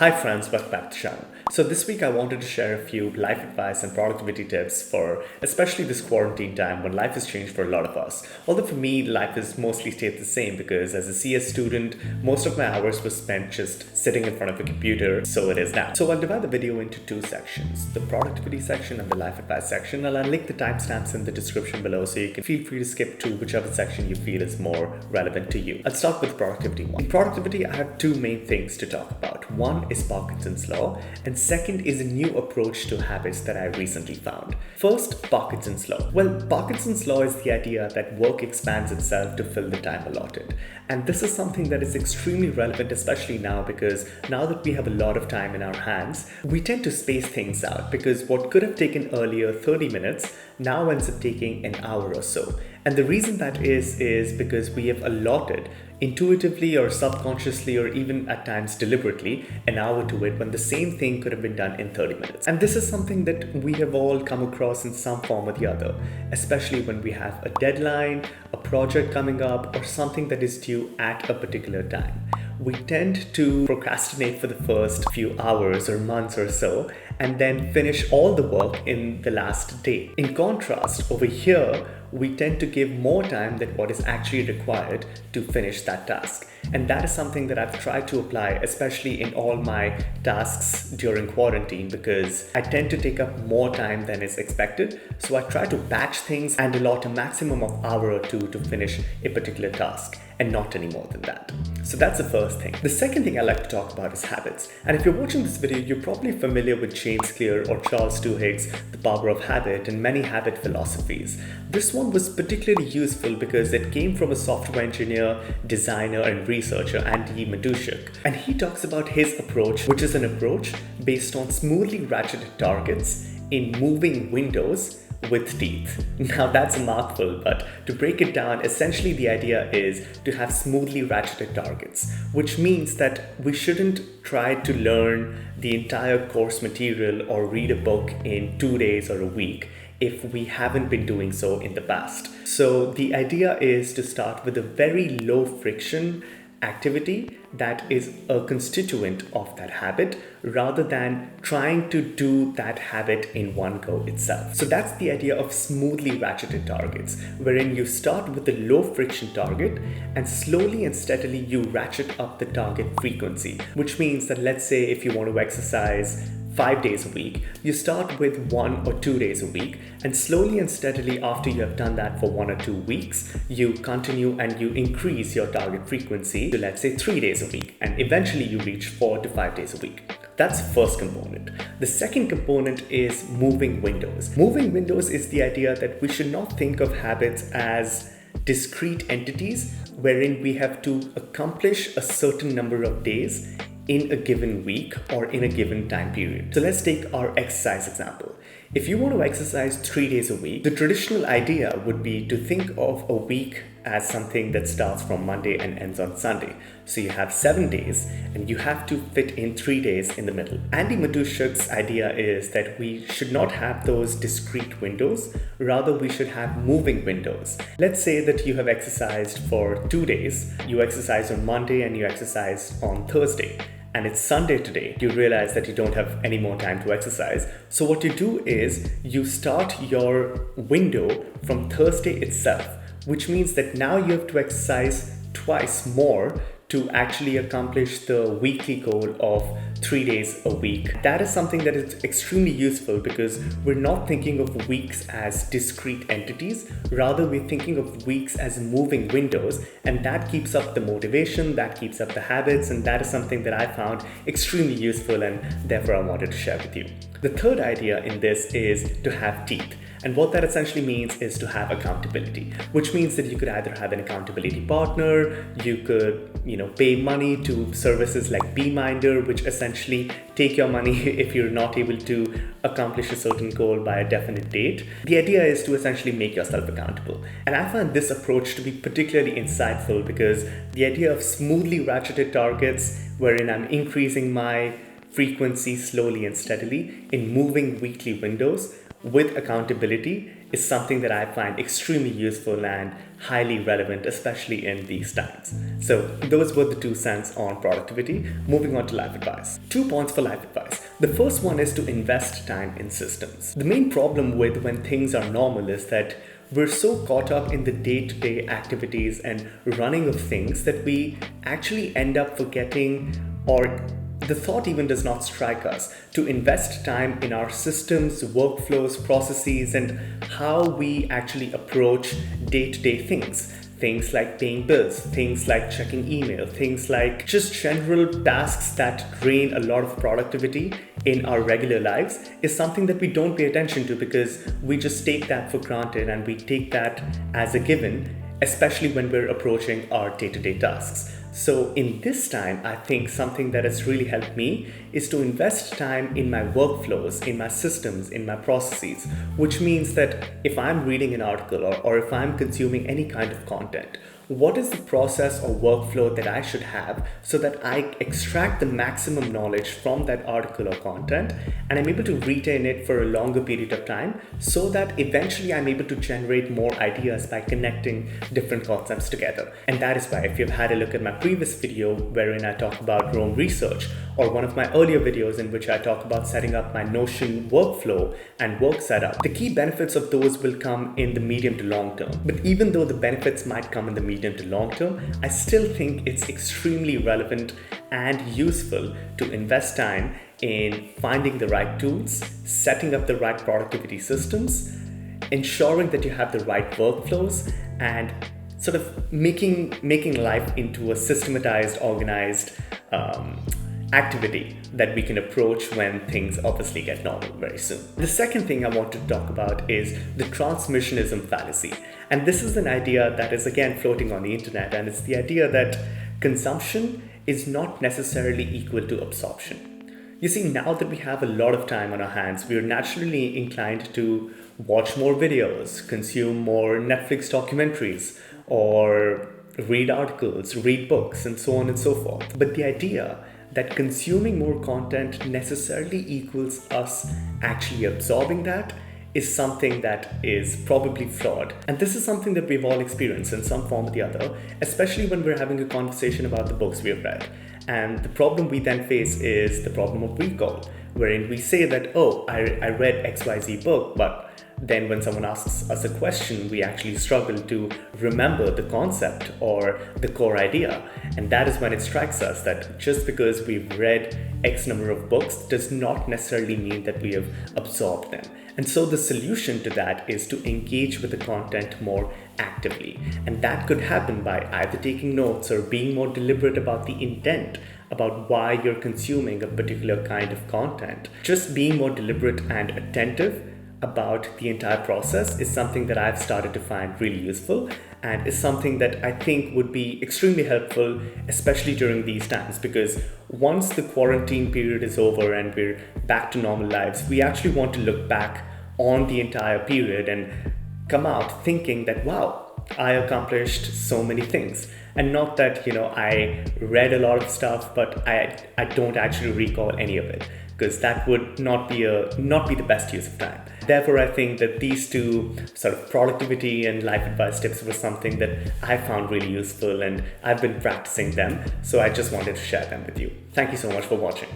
Hi friends, welcome back to the channel. So this week I wanted to share a few life advice and productivity tips for especially this quarantine time when life has changed for a lot of us. Although for me, life has mostly stayed the same because as a CS student, most of my hours were spent just sitting in front of a computer, so it is now. So I'll divide the video into two sections, the productivity section and the life advice section, and I'll link the timestamps in the description below so you can feel free to skip to whichever section you feel is more relevant to you. I'll start with the productivity one. In productivity, I have two main things to talk about. One is Parkinson's law, and second is a new approach to habits that I recently found. First, Parkinson's law. Well, Parkinson's law is the idea that work expands itself to fill the time allotted. And this is something that is extremely relevant, especially now, because now that we have a lot of time in our hands, we tend to space things out because what could have taken earlier 30 minutes now ends up taking an hour or so. And the reason that is because we have allotted intuitively or subconsciously or even at times deliberately an hour to it when the same thing could have been done in 30 minutes. And this is something that we have all come across in some form or the other, especially when we have a deadline, a project coming up, or something that is due at a particular time. We tend to procrastinate for the first few hours or months or so and then finish all the work in the last day. In contrast, over here, we tend to give more time than what is actually required to finish that task. And that is something that I've tried to apply, especially in all my tasks during quarantine, because I tend to take up more time than is expected. So I try to batch things and allot a maximum of hour or two to finish a particular task, and not any more than that. So that's the first thing. The second thing I like to talk about is habits. And if you're watching this video, you're probably familiar with James Clear or Charles Duhigg's The Power of Habit and many habit philosophies. This one was particularly useful because it came from a software engineer, designer, and researcher, Andy Madushuk. And he talks about his approach, which is an approach based on smoothly ratcheted targets in moving windows with teeth. Now that's a mouthful, but to break it down, essentially the idea is to have smoothly ratcheted targets, which means that we shouldn't try to learn the entire course material or read a book in 2 days or a week if we haven't been doing so in the past. So the idea is to start with a very low friction activity that is a constituent of that habit rather than trying to do that habit in one go itself. So that's the idea of smoothly ratcheted targets, wherein you start with a low friction target and slowly and steadily you ratchet up the target frequency, which means that let's say if you want to exercise 5 days a week, you start with 1 or 2 days a week, and slowly and steadily after you have done that for 1 or 2 weeks, you continue and you increase your target frequency to let's say 3 days a week, and eventually you reach 4 to 5 days a week. That's the first component. The second component is moving windows. Moving windows is the idea that we should not think of habits as discrete entities wherein we have to accomplish a certain number of days in a given week or in a given time period. So let's take our exercise example. If you want to exercise 3 days a week, the traditional idea would be to think of a week as something that starts from Monday and ends on Sunday. So you have 7 days and you have to fit in 3 days in the middle. Andy Madushuk's idea is that we should not have those discrete windows, rather we should have moving windows. Let's say that you have exercised for 2 days, you exercise on Monday and you exercise on Thursday. And it's Sunday today, you realize that you don't have any more time to exercise. So what you do is you start your window from Thursday itself, which means that now you have to exercise twice more to actually accomplish the weekly goal of 3 days a week. That is something that is extremely useful because we're not thinking of weeks as discrete entities, rather we're thinking of weeks as moving windows, and that keeps up the motivation, that keeps up the habits, and that is something that I found extremely useful and therefore I wanted to share with you. The third idea in this is to have teeth. And what that essentially means is to have accountability, which means that you could either have an accountability partner, you could, pay money to services like BeMinder, which essentially take your money if you're not able to accomplish a certain goal by a definite date. The idea is to essentially make yourself accountable. And I find this approach to be particularly insightful because the idea of smoothly ratcheted targets, wherein I'm increasing my frequency slowly and steadily in moving weekly windows with accountability is something that I find extremely useful and highly relevant, especially in these times. So those were the 2 cents on productivity. Moving on to life advice. 2 points for life advice. The first one is to invest time in systems. The main problem with when things are normal is that we're so caught up in the day-to-day activities and running of things that we actually end up forgetting, or the thought even does not strike us, to invest time in our systems, workflows, processes, and how we actually approach day-to-day things. Things like paying bills, things like checking email, things like just general tasks that drain a lot of productivity in our regular lives is something that we don't pay attention to because we just take that for granted and we take that as a given, especially when we're approaching our day-to-day tasks. So in this time, I think something that has really helped me is to invest time in my workflows, in my systems, in my processes, which means that if I'm reading an article or if I'm consuming any kind of content, what is the process or workflow that I should have so that I extract the maximum knowledge from that article or content and I'm able to retain it for a longer period of time so that eventually I'm able to generate more ideas by connecting different concepts together. And that is why if you've had a look at my previous video wherein I talk about Rome research, or one of my earlier videos in which I talk about setting up my Notion workflow and work setup, the key benefits of those will come in the medium to long term. But even though the benefits might come in the medium to long term, I still think it's extremely relevant and useful to invest time in finding the right tools, setting up the right productivity systems, ensuring that you have the right workflows, and sort of making life into a systematized, organized activity that we can approach when things obviously get normal very soon. The second thing I want to talk about is the transmissionism fallacy. And this is an idea that is again floating on the internet, and it's the idea that consumption is not necessarily equal to absorption. You see, now that we have a lot of time on our hands, we are naturally inclined to watch more videos, consume more Netflix documentaries, or read articles, read books, and so on and so forth. But the idea that consuming more content necessarily equals us actually absorbing that is something that is probably flawed. And this is something that we've all experienced in some form or the other, especially when we're having a conversation about the books we have read. And the problem we then face is the problem of recall, wherein we say that, oh, I read XYZ book, but then when someone asks us a question, we actually struggle to remember the concept or the core idea. And that is when it strikes us that just because we've read X number of books does not necessarily mean that we have absorbed them. And so the solution to that is to engage with the content more actively. And that could happen by either taking notes or being more deliberate about the intent, about why you're consuming a particular kind of content. Just being more deliberate and attentive about the entire process is something that I've started to find really useful, and is something that I think would be extremely helpful, especially during these times, because once the quarantine period is over and we're back to normal lives, we actually want to look back on the entire period and come out thinking that, wow, I accomplished so many things. And not that, I read a lot of stuff, but I don't actually recall any of it, because that would not be the best use of time. Therefore, I think that these two sort of productivity and life advice tips were something that I found really useful, and I've been practicing them. So I just wanted to share them with you. Thank you so much for watching.